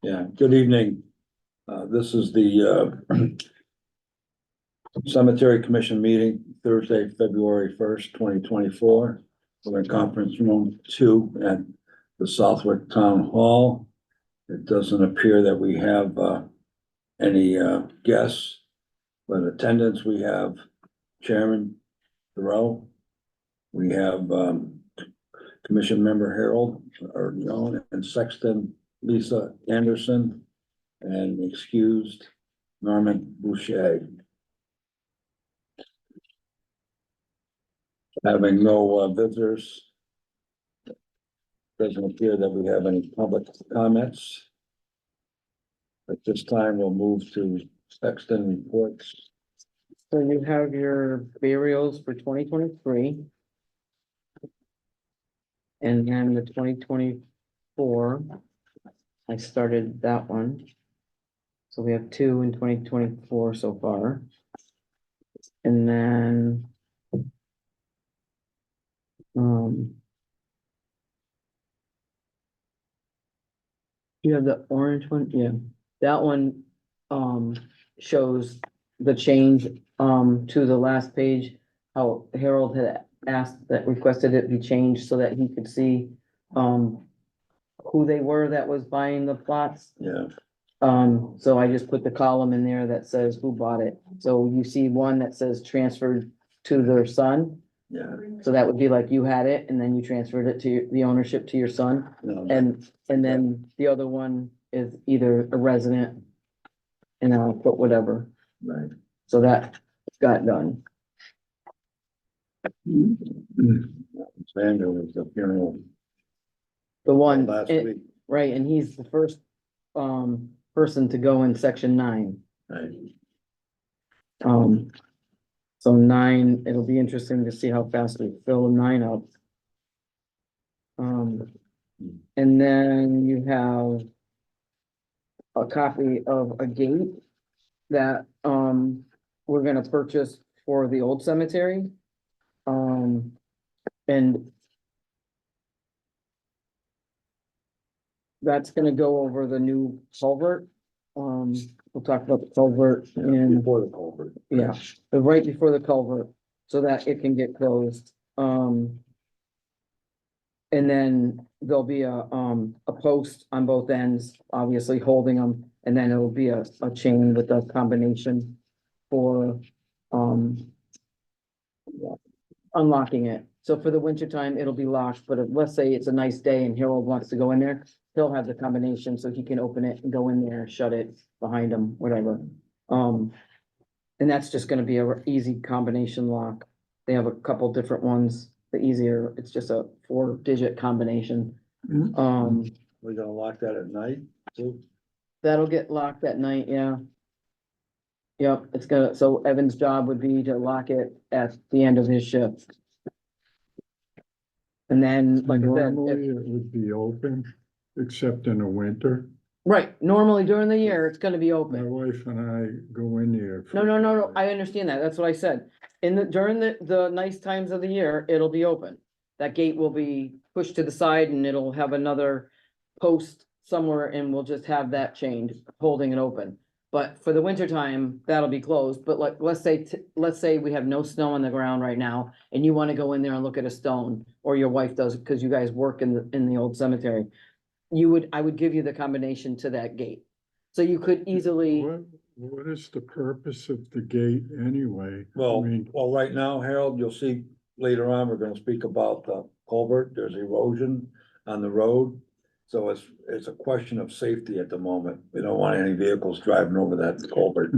Yeah, good evening. This is the Cemetery Commission meeting, Thursday, February 1st, 2024. We're in conference room 2 at the Southwick Town Hall. It doesn't appear that we have any guests, but attendance, we have Chairman Thoreau. We have Commission Member Harold Arnone and Sexton Lisa Anderson, and excused Norman Boucher. Having no visitors, doesn't appear that we have any public comments. At this time, we'll move to Sexton reports. So you have your burials for 2023. And then the 2024, I started that one. So we have 2 in 2024 so far. And then you have the orange one, yeah, that one shows the change to the last page, how Harold had requested it be changed so that he could see who they were that was buying the plots. Yeah, So I just put the column in there that says who bought it. So you see one that says transferred to their son. yeah. So that would be like you had it and then you transferred it to the ownership to your son. No, And then the other one is either a resident. And I'll put whatever. right. So that got done. Sandra was the funeral The one, last it- week. right, and he's the first person to go in section 9. Right. So 9, it'll be interesting to see how fast we fill 9 up. And then you have a copy of a gate that we're gonna purchase for the old cemetery. And that's gonna go over the new culvert. We'll talk about the culvert and, Before the culvert. yeah, but right before the culvert, so that it can get closed. And then there'll be a post on both ends, obviously holding them, and then it'll be a chain with a combination for, unlocking it. So for the winter time, it'll be locked, but if, let's say it's a nice day and Harold wants to go in there, he'll have the combination so he can open it and go in there, shut it behind him, whatever. And that's just gonna be a easy combination lock. They have a couple different ones. The easier, it's just a 4-digit combination. We're gonna lock that at night too? That'll get locked at night, yeah. Yep, it's gonna, so Evan's job would be to lock it at the end of his shift. And then, like I said, Normally, it would be open, except in the winter. right, normally during the year, it's gonna be My open. wife and I go in there. No, I understand that, that's what I said. During the nice times of the year, it'll be open. That gate will be pushed to the side and it'll have another post somewhere and we'll just have that chained, holding it open. But for the winter time, that'll be closed, but like, let's say we have no snow on the ground right now and you wanna go in there and look at a stone, or your wife does, cause you guys work in the old cemetery. I would give you the combination to that gate. So you could easily, What is the purpose of the gate anyway? I Well, mean, right now, Harold, you'll see later on, we're gonna speak about the culvert. There's erosion on the road. So it's a question of safety at the moment. We don't want any vehicles driving over that culvert.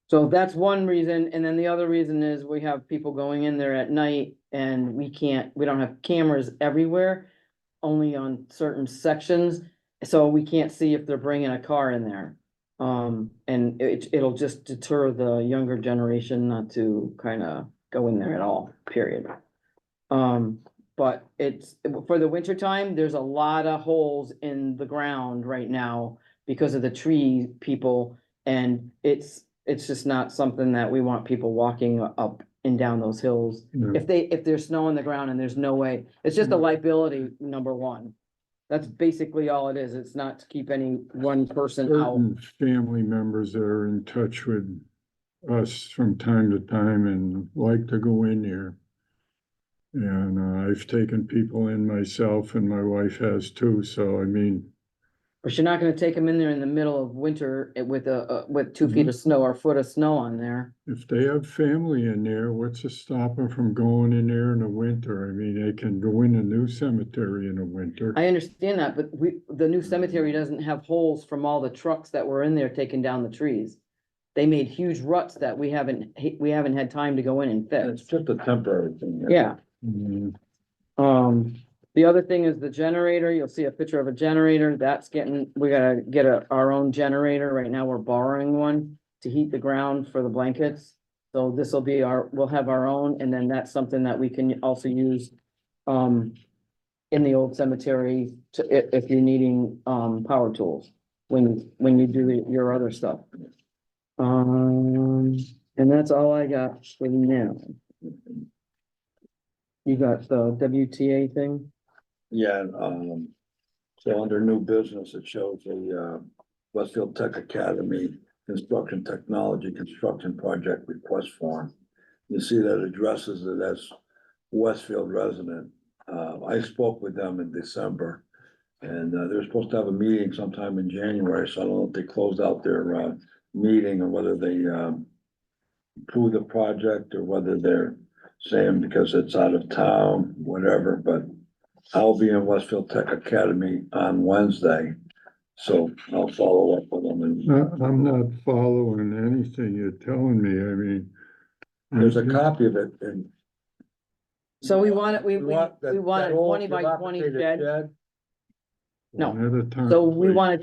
so that's one reason, and then the other reason is we have people going in there at night and we don't have cameras everywhere, only on certain sections, so we can't see if they're bringing a car in there. And it'll just deter the younger generation not to kind of go in there at all, period. But it's, for the winter time, there's a lot of holes in the ground right now because of the tree people, and it's just not something that we want people walking up and down those hills. No. If there's snow on the ground and there's no way, it's just a liability, number one. That's basically all it is. It's not to keep any one person out. Certain family members that are in touch with us from time to time and like to go in there. And I've taken people in myself and my wife has too, so I mean, But you're not gonna take them in there in the middle of winter with with 2 feet of snow or a foot of snow on there. if they have family in there, what's to stop them from going in there in the winter? I mean, they can go in a new cemetery in the winter. I understand that, but the new cemetery doesn't have holes from all the trucks that were in there taking down the trees. They made huge ruts that we haven't had time to go in and It's fix. just a temporary thing. Yeah, Mm, the other thing is the generator. You'll see a picture of a generator. That's we gotta get our own generator. Right now, we're borrowing one to heat the ground for the blankets. So this will be we'll have our own, and then that's something that we can also use, in the old cemetery if you're needing, power tools when you do your other stuff. And that's all I got for now. You got the WTA thing? Yeah, so under new business, it shows a, Westfield Tech Academy Construction Technology Construction Project Request Form. You see that addresses it as Westfield resident. I spoke with them in December. And, they're supposed to have a meeting sometime in January, so I don't know if they closed out their, meeting or whether they, approve the project or whether they're saying because it's out of town, whatever, but I'll be in Westfield Tech Academy on Wednesday. So I'll follow up with them and I'm not following anything you're telling me, I mean. there's a copy of it and. So we want it, we want that- a that old 20 by 20 dilapidated shed. No. One at a time, So we please. want a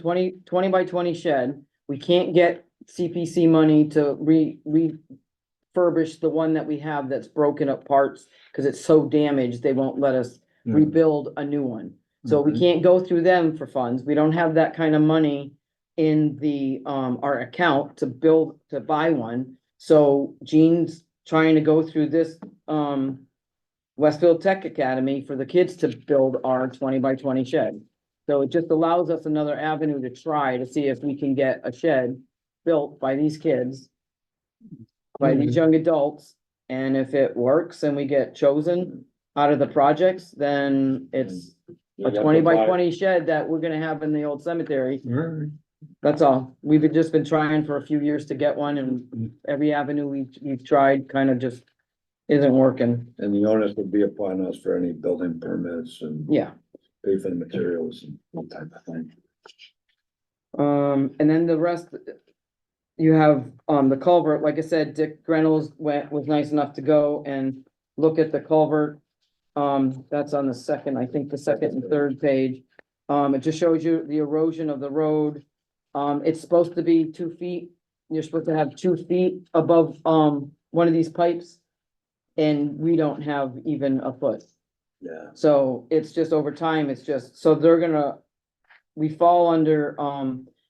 20 by 20 shed. We can't get CPC money to refurbish the one that we have that's broken up parts. Cause it's so damaged, they won't let us Yeah. rebuild a new one. So we Okay. can't go through them for funds. We don't have that kind of money in our account to buy one. So Gene's trying to go through this, Westfield Tech Academy for the kids to build our 20 by 20 shed. So it just allows us another avenue to try to see if we can get a shed built by these kids, by these young adults, and if it works and we get chosen out of the projects, then it's a 20 by 20 shed that we're gonna have in the old cemetery. All right. That's all. We've just been trying for a few years to get one, and every avenue we've tried kind of just isn't working. And the onus would be upon us for any building permits and Yeah. pay for the materials and that type of thing. And then the rest, you have, the culvert, like I said, Dick Reynolds was nice enough to go and look at the culvert. That's on the second, I think the second and third page. It just shows you the erosion of the road. It's supposed to be 2 feet. You're supposed to have 2 feet above, one of these pipes. And we don't have even a foot. Yeah, So it's just over time, it's just, so we fall under,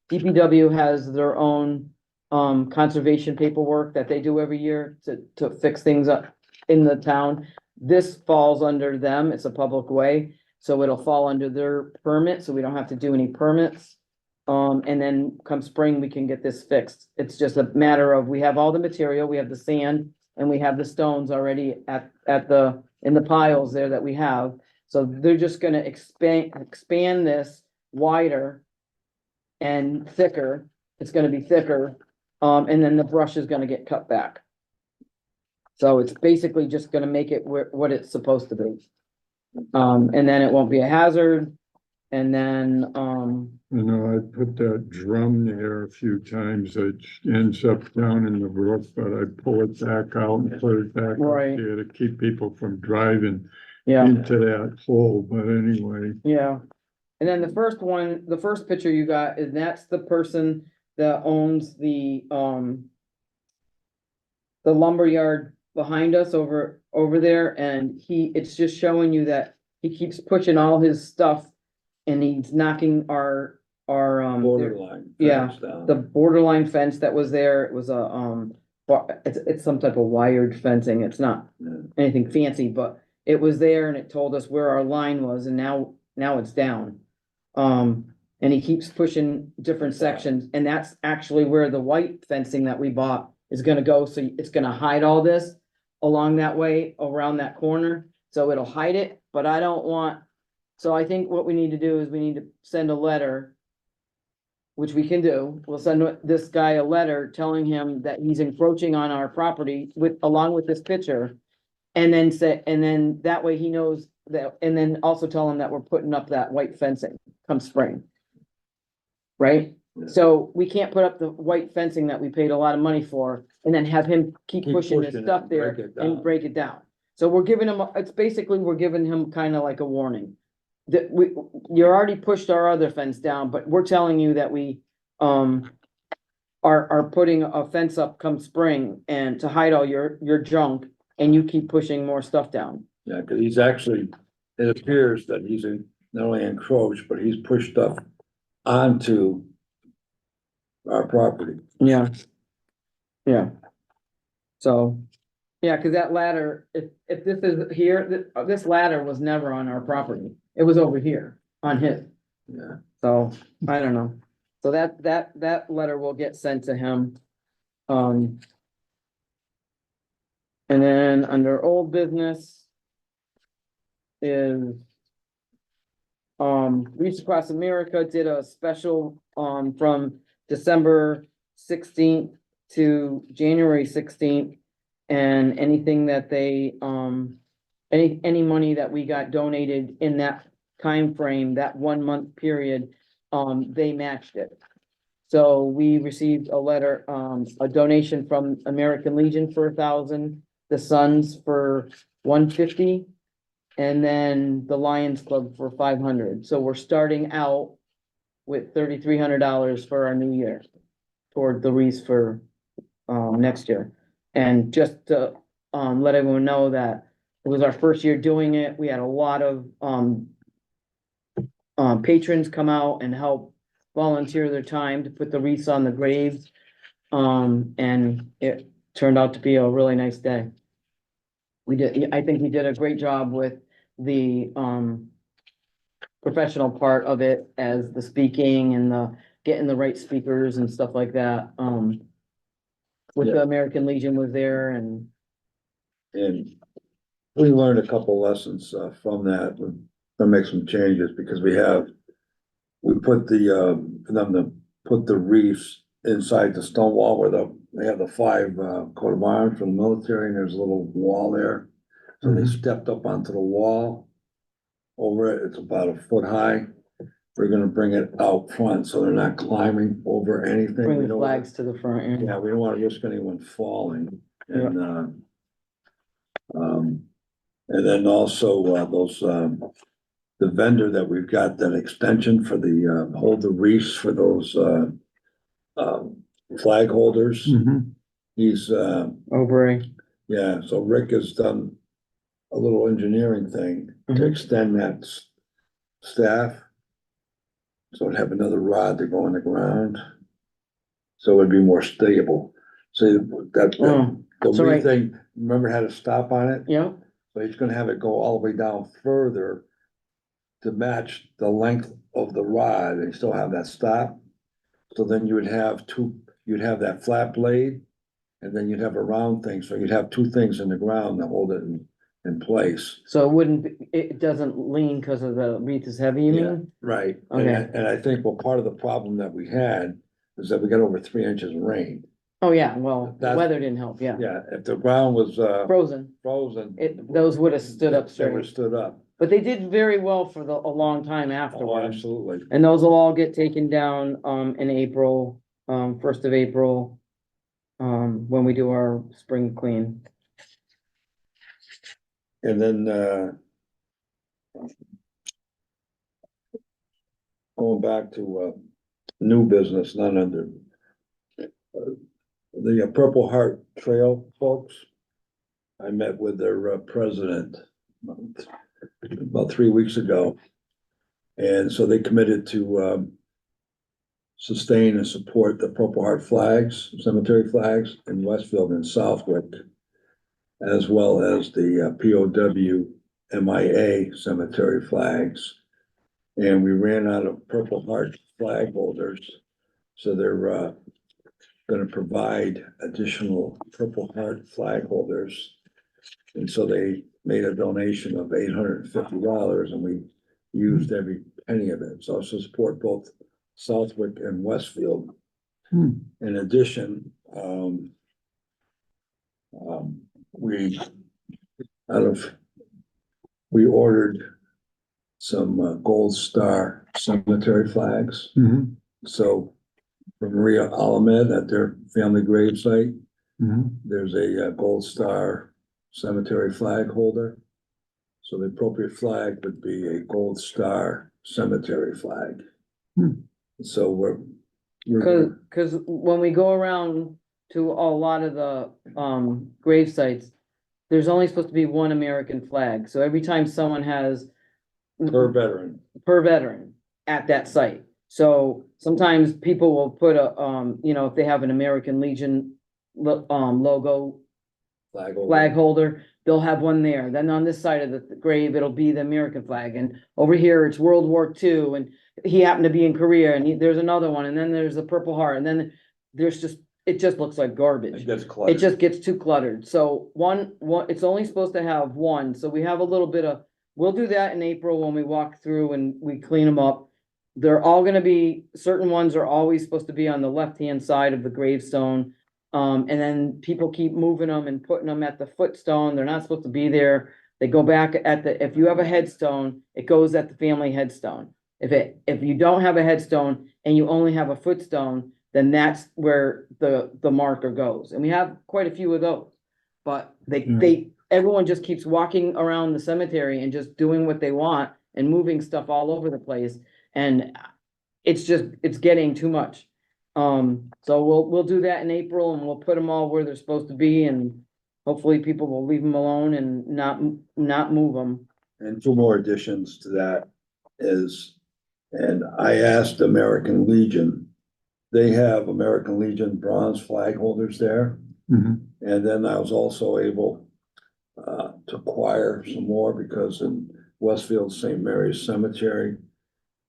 DPW has their own, conservation paperwork that they do every year to fix things up in the town. This falls under them, it's a public way, so it'll fall under their permit, so we don't have to do any permits. And then come spring, we can get this fixed. It's just a matter of, we have all the material, we have the sand, and we have the stones already in the piles there that we have. So they're just gonna expand this wider and thicker. It's gonna be thicker, and then the brush is gonna get cut back. So it's basically just gonna make it what it's supposed to be. And then it won't be a hazard, and then, You know, I put that drum there a few times, it ends up down in the brook, but I pull it back out and put it back up Right. there to keep people from driving yeah. into that hole, but anyway. Yeah, and then the first picture you got, is that's the person that owns the lumberyard behind us over there, and it's just showing you that he keeps pushing all his stuff and he's knocking our borderline. Yeah, fence down. the borderline fence that was there. It was it's some type of wired fencing, it's not Yeah. anything fancy, but it was there and it told us where our line was, and now it's down. And he keeps pushing different sections, and that's actually where the white fencing that we bought is gonna go, so it's gonna hide all this along that way, around that corner, so it'll hide it, but I don't want, so I think what we need to do is we need to send a letter, which we can do. We'll send this guy a letter telling him that he's encroaching on our property with, along with this picture. And then say, and then that way he knows that, and then also tell him that we're putting up that white fencing come spring. Right? Yeah. So we can't put up the white fencing that we paid a lot of money for and then have him keep Keep pushing this pushing it stuff and there break it and down. break it down. So we're giving him, it's basically, we're giving him kind of like a warning. That you already pushed our other fence down, but we're telling you that we, are putting a fence up come spring and to hide all your junk, and you keep pushing more stuff down. Yeah, cause he's actually, it appears that he's not only encroached, but he's pushed stuff onto our property. Yeah. Yeah. So, yeah, cause that ladder, if this is here, this ladder was never on our property. It was over here on his. Yeah, So, I don't know. So that letter will get sent to him. And then under old business is Reach Across America did a special, from December 16th to January 16th. And anything that they, any money that we got donated in that time frame, that 1 month period, they matched it. So we received a letter, a donation from American Legion for 1,000, the Sons for 150, and then the Lions Club for 500. So we're starting out with $3,300 for our new year toward the wreath for next year. And just to let everyone know that it was our first year doing it. We had a lot of patrons come out and help volunteer their time to put the wreaths on the graves. And it turned out to be a really nice day. I think we did a great job with the professional part of it, as the speaking and the getting the right speakers and stuff like that. With the American Legion was there, and and we learned a couple lessons from that. We're gonna make some changes because we put the reefs inside the stone wall where they have the 5 coat of arms from the military, and there's a little wall there. So they stepped up onto the wall over it. It's about a foot high. We're gonna bring it out front so they're not climbing over anything. bring We the don't flags to the front. Yeah, we don't wanna risk anyone falling. And, and then also, the vendor that we've got, that extension for the, hold the wreaths for those, flag holders. Mhm. He's, Over. yeah, so Rick has done a little engineering thing to Mhm. extend that staff. So it'd have another rod to go in the ground. So it'd be more stable. So that, the so wreath right- thing, remember had a stop on it? Yeah, So he's gonna have it go all the way down further to match the length of the rod and still have that stop. So then you'd have that flat blade, and then you'd have a round thing, so you'd have 2 things in the ground to hold it in place. so it wouldn't, it doesn't lean because of the wreath is heavy, you Yeah, mean? right. Okay. And I think, well, part of the problem that we had is that we got over 3 inches of rain. Oh, yeah, well, the That's- weather didn't help, yeah. Yeah, if the ground was Frozen, frozen. those would have stood up They would've straight, stood up. but they did very well for a long time Oh, afterwards. absolutely. And those will all get taken down, in April, 1st of April. When we do our spring clean. And then, going back to, new business, none under. The Purple Heart Trail folks. I met with their president about 3 weeks ago. And so they committed to, sustain and support the Purple Heart flags, cemetery flags in Westfield and Southwick, as well as the POW MIA cemetery flags. And we ran out of Purple Heart flag holders. So they're gonna provide additional Purple Heart flag holders. And so they made a donation of $850 and we used every penny of it. So to support both Southwick and Westfield. Hmm. In addition, we, we ordered some Gold Star cemetery flags. Mhm, So from Maria Alamed at their family gravesite, mhm. there's a Gold Star cemetery flag holder. So the appropriate flag would be a Gold Star cemetery flag. Hmm. So Cause when we go around to a lot of the grave sites, there's only supposed to be one American flag. So every time someone has per veteran, per veteran at that site. So sometimes people will put a, if they have an American Legion logo flag holder, they'll have one there. Then on this side of the grave, it'll be the American flag. And over here, it's World War II. And he happened to be in Korea and there's another one. And then there's the Purple Heart. And then there's it just looks like garbage. It gets It cluttered. just gets too cluttered. So one, it's only supposed to have one. So we have a little bit of, we'll do that in April when we walk through and we clean them up. They're all gonna be, certain ones are always supposed to be on the left-hand side of the gravestone. And then people keep moving them and putting them at the footstone. They're not supposed to be there. They go back at if you have a headstone, it goes at the family headstone. If you don't have a headstone and you only have a footstone, then that's where the marker goes. And we have quite a few of those. But everyone just keeps walking around the cemetery and just doing what they want and moving stuff all over the place. And it's getting too much. So we'll do that in April and we'll put them all where they're supposed to be and hopefully people will leave them alone and not move them. And two more additions to that is, and I asked American Legion, they have American Legion bronze flag holders there. Mhm. And then I was also able to acquire some more because in Westfield St. Mary's Cemetery,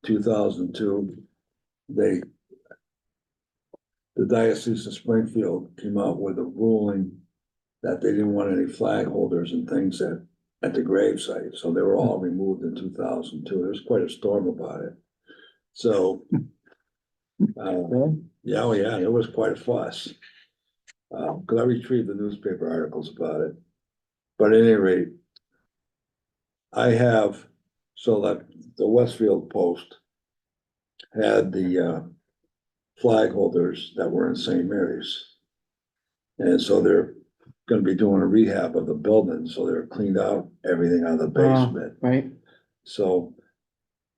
2002, the Diocese of Springfield came out with a ruling that they didn't want any flag holders and things at the gravesite, so they were all removed in 2002. There was quite a storm about it. So, yeah, there was quite a fuss. Cause I retrieved the newspaper articles about it. But at any rate, I have, so that the Westfield Post had the flag holders that were in St. Mary's. And so they're gonna be doing a rehab of the building, so they're cleaned out everything on the basement. Right? So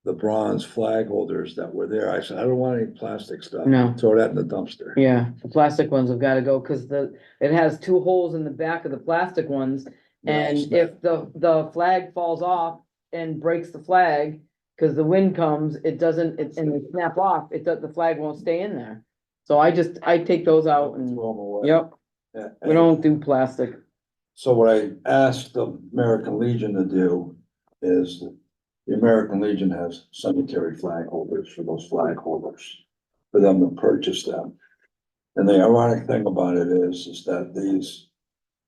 the bronze flag holders that were there, I said, I don't want any plastic stuff. No. Throw that in the dumpster. Yeah, the plastic ones have gotta go, cause it has two holes in the back of the plastic ones. And if the flag falls off and breaks the flag, cause the wind comes, and they snap off, the flag won't stay in there. So I take those out and, Throw 'em away. yep, Yeah, we don't do plastic. So what I asked the American Legion to do is the American Legion has cemetery flag holders for those flag holders, for them to purchase them. And the ironic thing about it is that these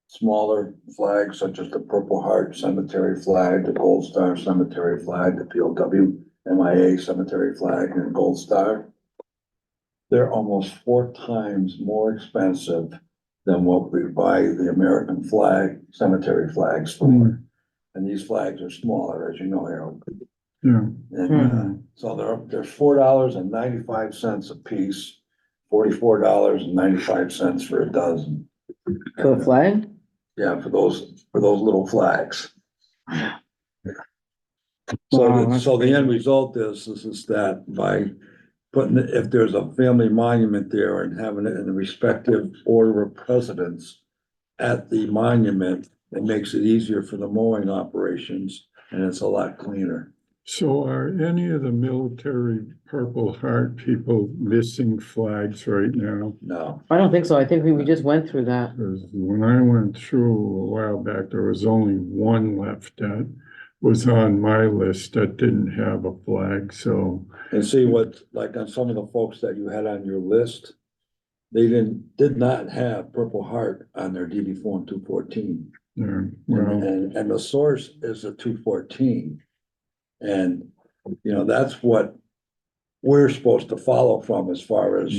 smaller flags, such as the Purple Heart Cemetery flag, the Gold Star Cemetery flag, the POW MIA Cemetery flag, and Gold Star, they're almost 4 times more expensive than what we buy the American flag, cemetery flags for. Mm. And these flags are smaller, as you know, Harold. Yeah, And so they're $4.95 a piece, $44.95 for a dozen. For the flag? Yeah, for those little flags. Wow, So, that's so the end result is that by putting, if there's a family monument there and having it in the respective order of precedence at the monument, it makes it easier for the mowing operations and it's a lot cleaner. so are any of the military Purple Heart people missing flags right now? No, I don't think so. I think we just went through that. Because when I went through a while back, there was only one left at was on my list that didn't have a flag, so. And see what, like on some of the folks that you had on your list, they did not have Purple Heart on their DD form 214. Yeah, well, And the source is a 214. And, you know, that's what we're supposed to follow from as far as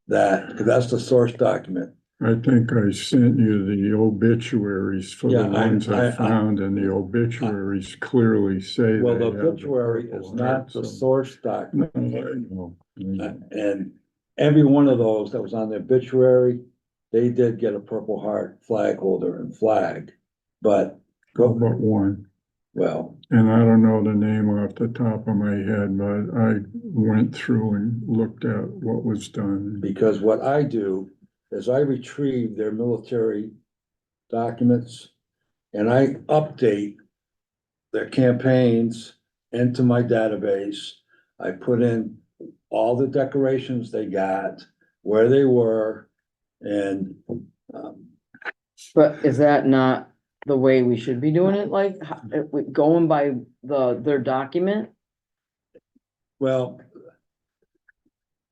that, because that's the source document. I think I sent you the obituaries for the Yeah, ones I I- found, and the obituaries clearly say. Well, they the have obituary Purple is not Heart, the so- source No, document. I know. And every one of those that was on the obituary, they did get a Purple Heart flag holder and flag. But, All but one. well, And I don't know the name off the top of my head, but I went through and looked at what was done. because what I do is I retrieve their military documents and I update their campaigns into my database. I put in all the decorations they got, where they were, and, But is that not the way we should be doing it? Like, going by their document? well.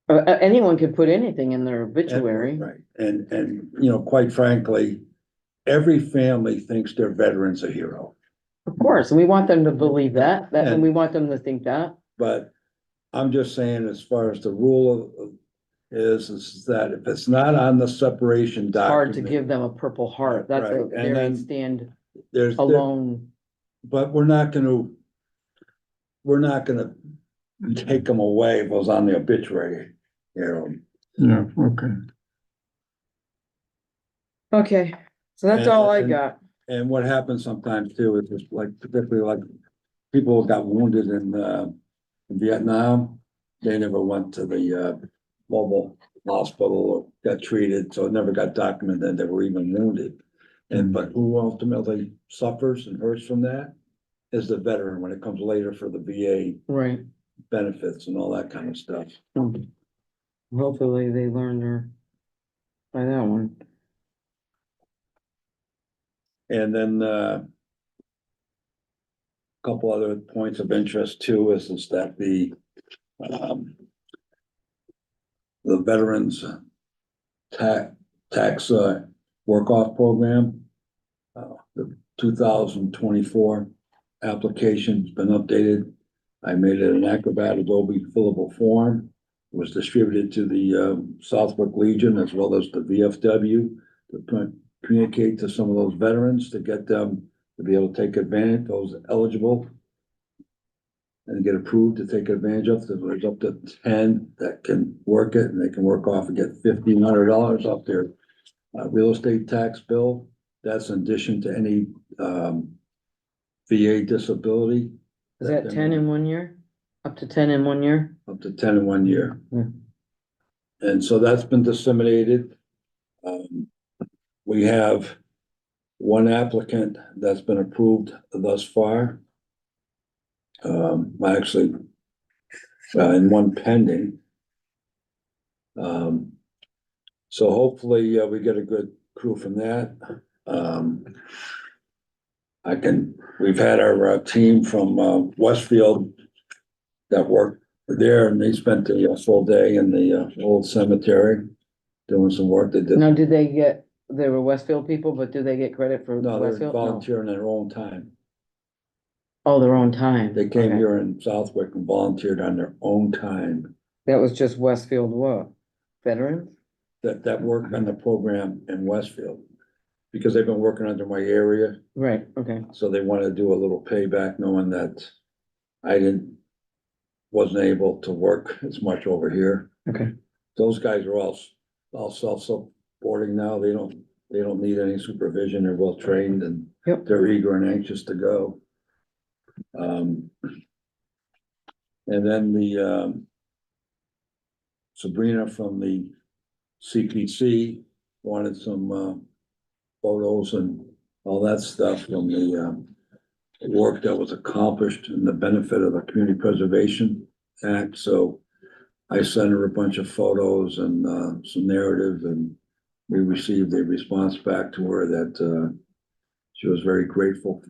Anyone could put anything in their obituary. Right, and, you know, quite frankly, every family thinks their veteran's a hero. Of course, and we want them to believe that, and And- we want them to think that. But I'm just saying, as far as the rule is that if it's not on the separation It's hard to document. give them a Purple Heart. That's Right, a and very then stand There's, alone. but we're not gonna take them away if it was on the obituary, you know. Yeah, okay. Okay, so that's all I And- got. And what happens sometimes too is just like, particularly like people who got wounded in Vietnam, they never went to the mobile hospital or got treated, so it never got documented they were even wounded. And but who ultimately suffers and hurts from that is the veteran when it comes later for the VA Right. benefits and all that kind of stuff. Hopefully they learned her by that one. And then couple other points of interest too is that the veterans tax work-off program, the 2024 application's been updated. I made it an Acrobat Adobe fillable form. It was distributed to the Southwick Legion as well as the VFW to communicate to some of those veterans to get them to be able to take advantage, those eligible and get approved to take advantage of. There's up to 10 that can work it, and they can work off and get $1,500 off their real estate tax bill. That's in addition to any VA disability. Is that 10 in 1 year? Up to 10 in 1 year? Up to 10 in 1 year. Yeah. And so that's been disseminated. We have one applicant that's been approved thus far. Actually, and one pending. So hopefully, we get a good crew from that. We've had our team from Westfield that worked there, and they spent the full day in the old cemetery doing some work. They did. Now, they were Westfield people, but do they get credit for No, they're Westfield? No. volunteering in their own time. Oh, their own time. They came Okay. here in Southwick and volunteered on their own time. That was just Westfield what? Veterans? That worked on the program in Westfield. Because they've been working under my area, Right, okay. so they want to do a little payback, knowing that wasn't able to work as much over here. Okay. Those guys are all self-supporting now. They don't need any supervision. They're well trained and Yep. they're eager and anxious to go. And then the Sabrina from the CPC wanted some photos and all that stuff from the work that was accomplished in the benefit of the Community Preservation Act. So I sent her a bunch of photos and some narrative, and we received a response back to her that she was very grateful.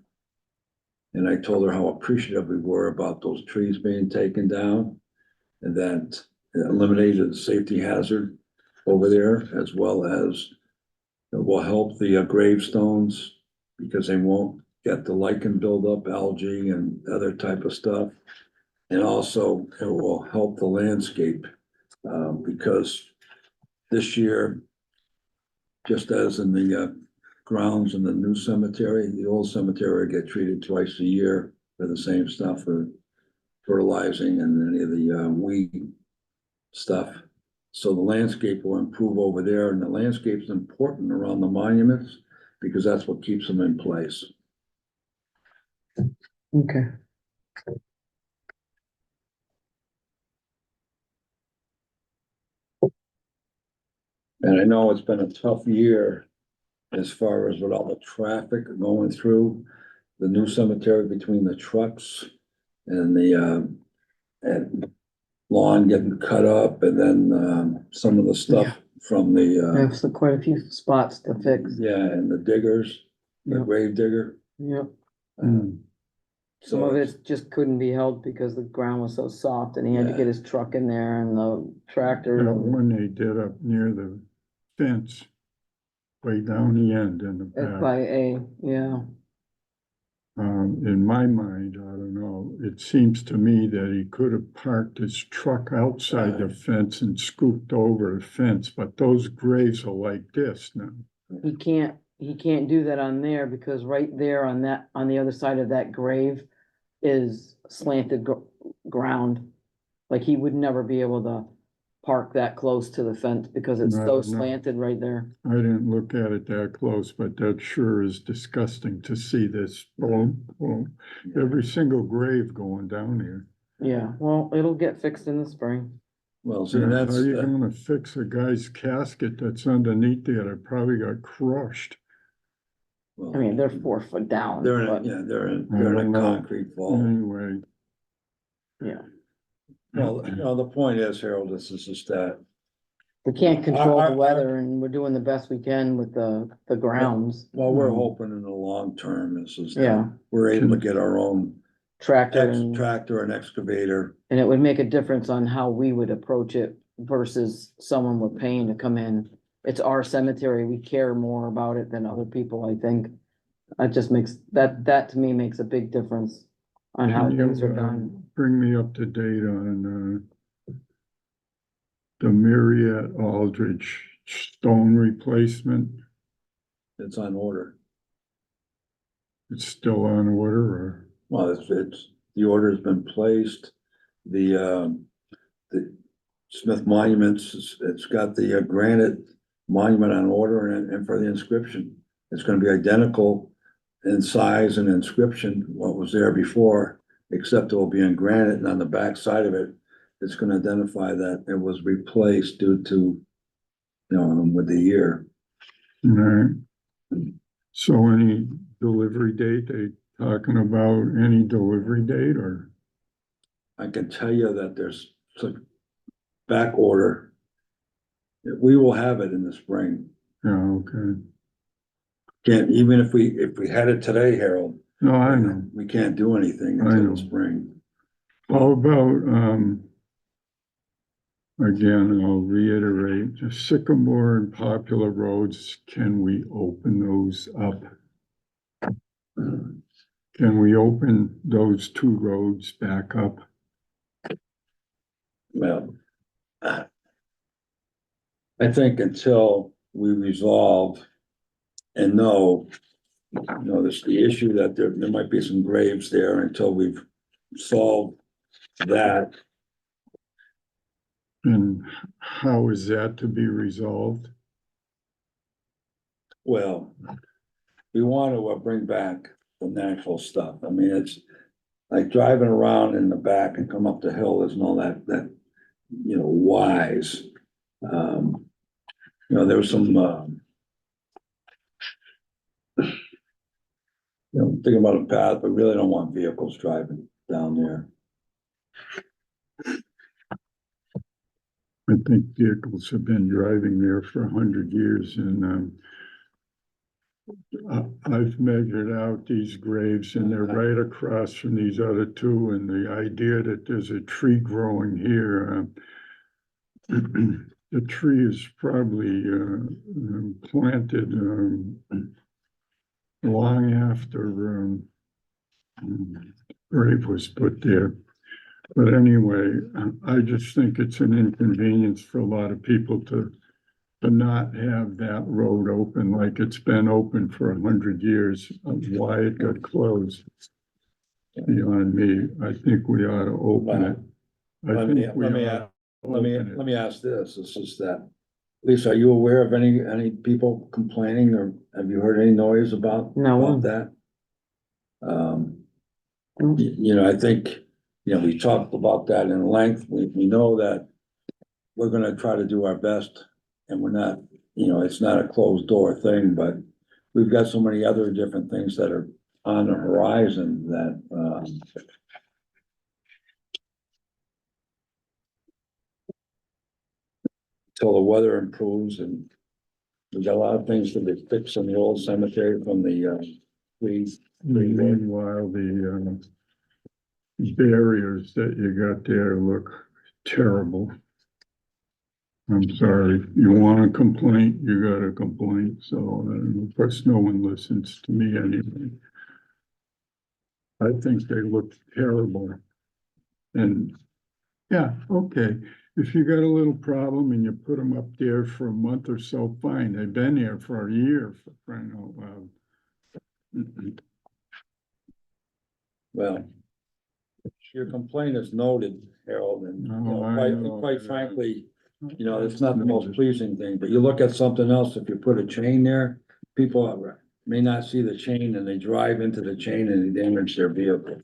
And I told her how appreciative we were about those trees being taken down. And that eliminated the safety hazard over there, as well as it will help the gravestones because they won't get the lichen buildup, algae and other type of stuff. And also it will help the landscape, because this year, just as in the grounds in the new cemetery, the old cemetery get treated twice a year for the same stuff, for fertilizing and any of the weed stuff. So the landscape will improve over there, and the landscape's important around the monuments because that's what keeps them in place. Okay. And I know it's been a tough year as far as with all the traffic going through the new cemetery between the trucks and the and lawn getting cut up, and then some of the stuff from I the have some, quite a few spots to fix. yeah, and the diggers, the Yep. grave digger. Yep. Um, Some of it just couldn't be held because the ground was so soft and he had to Yeah. get his truck in there and the tractor. You know, when they did up near the fence, way down the end in the back. By A, yeah, In my mind, I don't know, it seems to me that he could have parked his truck outside the fence and scooped over the fence, but those graves are like this now. he can't do that on there because right there on that, on the other side of that grave is slanted ground. Like he would never be able to park that close to the fence because it's I so don't know. slanted right there. I didn't look at it that close, but that sure is disgusting to see this boom, boom, every single grave going down here. Yeah, well, it'll get fixed in the spring. Well, see, How that's, are you gonna fix a guy's casket that's underneath there that probably got crushed? I mean, they're 4 foot down, they're in, but yeah, they're I in don't a know. concrete vault. Anyway, yeah, Well, the point is, Harold, this is just that, we can't control I- the weather and we're doing the best we can with the grounds. well, we're hoping in the long term is that Yeah. we're able to get our own Tractor and, tractor and excavator. and it would make a difference on how we would approach it versus someone we're paying to come in. It's our cemetery. We care more about it than other people, I think. It just makes, that to me makes a big difference on how can things you are done. bring me up to date on the Marriott Aldrich stone replacement? It's on order. It's still on order or? Well, the order's been placed. The Smith Monuments, it's got the granite monument on order and for the inscription. It's gonna be identical in size and inscription, what was there before, except it will be in granite, and on the back side of it, it's gonna identify that it was replaced due to, with the year. Right. So any delivery date, they talking about any delivery date or? I can tell you that there's some back order. We will have it in the spring. Yeah, okay. Can't, even if we had it today, Harold, No, I know. we can't do anything I until know. the spring. How about, again, I'll reiterate, the Sycamore and Popular roads, can we open those up? Can we open those two roads back up? Well, I think until we resolve and know, this the issue that there might be some graves there until we've solved that. And how is that to be resolved? Well, we want to bring back the natural stuff. I mean, it's like driving around in the back and come up the hill, isn't all that, wise. There was some, thinking about a path, but really don't want vehicles driving down there. I think vehicles have been driving there for 100 years and, I've measured out these graves and they're right across from these other two, and the idea that there's a tree growing here, the tree is probably, planted, long after, grave was put there. But anyway, I just think it's an inconvenience for a lot of people to not have that road open like it's been open for 100 years. Why it got closed beyond me. I think we ought to open it. I Let me, think we let me, ought let me ask this, it's just that, Lisa, are you aware of any people complaining, or have you heard any noise about No. that? You know, I think, we talked about that in length, we know that we're gonna try to do our best, and we're not, it's not a closed door thing, but we've got so many other different things that are on the horizon that, till the weather improves, and we've got a lot of things to be fixed in the old cemetery from the, trees. Meanwhile, the barriers that you got there look terrible. I'm sorry, you want a complaint, you got a complaint, so of course, no one listens to me anyway. I think they look terrible. And yeah, okay, if you got a little problem and you put them up there for a month or so, fine, they've been there for a year, for crying out loud. Well, your complaint is noted, Harold, and, No, I know. quite frankly, it's not the most pleasing thing, but you look at something else, if you put a chain there, people may not see the chain and they drive into the chain and they damage their vehicle.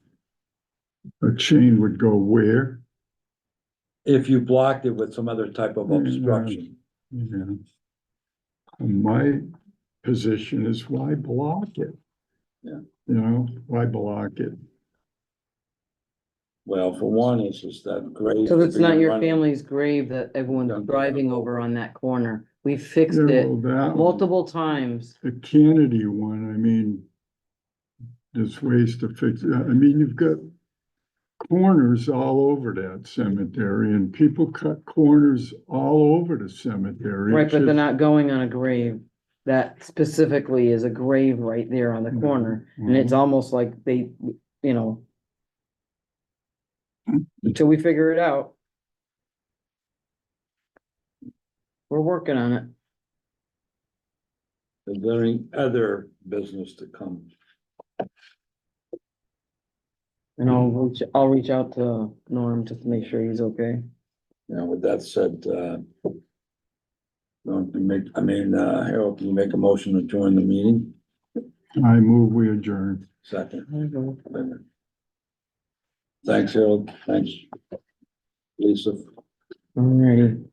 A chain would go where? If you blocked it with some other type of Yeah. obstruction. Yeah. My position is why block it? Yeah. Why block it? Well, for one, it's just that grave. So it's not your running. family's grave that everyone's driving over on that corner. We fixed Yeah, it well, that one, multiple times. the Kennedy one, I mean, there's ways to fix it. I mean, you've got corners all over that cemetery, and people cut corners all over the cemetery. Right, It's but they're just- not going on a grave. That specifically is a grave right there on the corner. And it's almost like they, until we figure it out. We're working on it. Is there any other business to come? And I'll reach out to Norm just to make sure he's okay. With that said, Harold, can you make a motion to join the meeting? I move we adjourn. Second. Thanks, Harold. Thanks, Lisa. Alrighty.